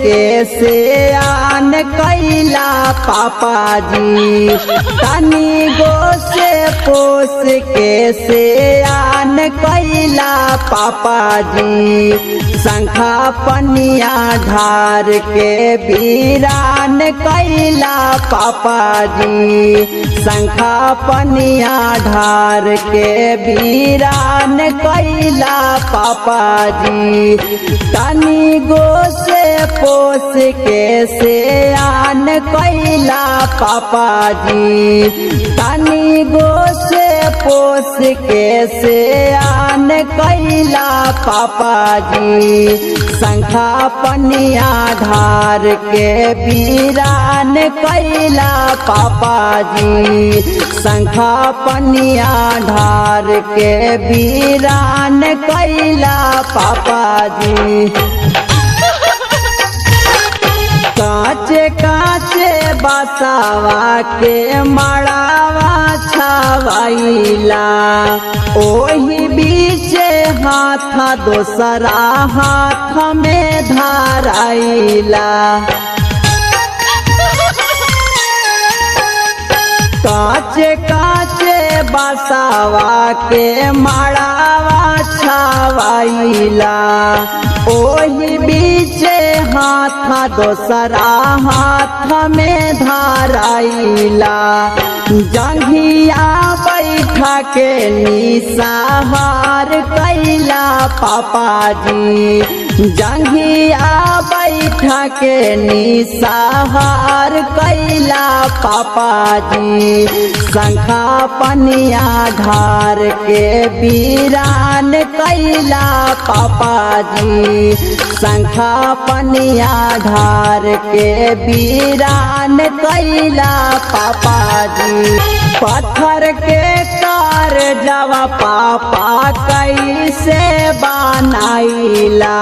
के से आन कैला पापा जी। तनी गो से पोस के से आन कैला पापा जी। शंखा पनिया ढार के वीरान कैला पापा जी। शंखा पनिया ढार के वीरान कैला पापा जी। तनी गो से पोस के से आन कैला पापा जी। तनी गो से पोस के से आन कैला पापा जी। शंखा पनिया ढार के वीरान कैला पापा जी। शंखा पनिया ढार के वीरान कैला पापा जी। काचे काचे बसावा के मड़ावा छावाइला। ओही बीचे हाथ दोसरा हाथ में धाराइला। काचे काचे बसावा के मड़ावा छावाइला। ओही बीचे हाथ दोसरा हाथ में धाराइला। जंघिया बैठा के निसाहार कैला पापा जी। जंघिया बैठा के निसाहार कैला पापा जी। शंखा पनिया ढार के वीरान कैला पापा जी। शंखा पनिया ढार के वीरान कैला पापा जी। पत्थर के कार जवा पापा कैसे बनाइला।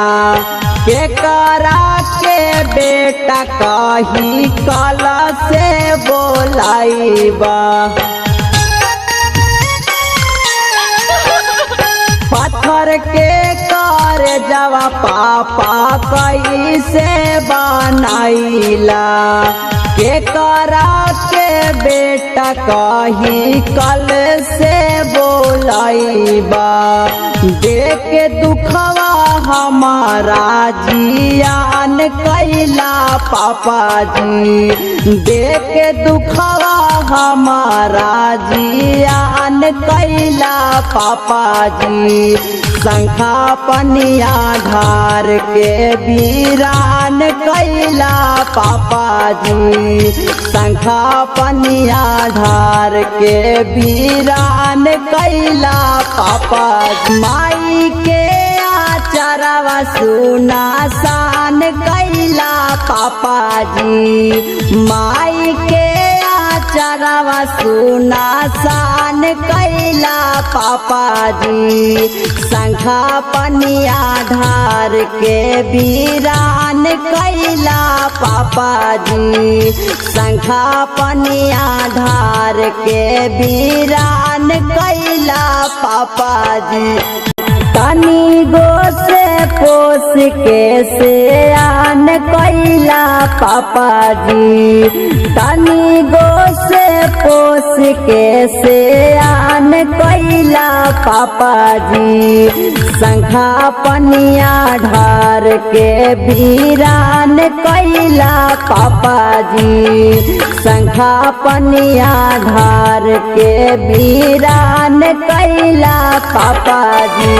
के करा के बेटा कही कला से बोलाइबा। पत्थर के कार जवा पापा कैसे बनाइला। के करा के बेटा कही कल से बोलाइबा। देख दुखवा हमारा जियान कैला पापा जी। देख दुखवा हमारा जियान कैला पापा जी। शंखा पनिया ढार के वीरान कैला पापा जी। शंखा पनिया ढार के वीरान कैला पापा जी। माई के आचरवा सुना सान कैला पापा जी। माई के आचरवा सुना सान कैला पापा जी। शंखा पनिया ढार के वीरान कैला पापा जी। शंखा पनिया ढार के वीरान कैला पापा जी। तनी गो से पोस के से आन कैला पापा जी। तनी गो से पोस के से आन कैला पापा जी। शंखा पनिया ढार के वीरान कैला पापा जी। शंखा पनिया ढार के वीरान कैला पापा जी।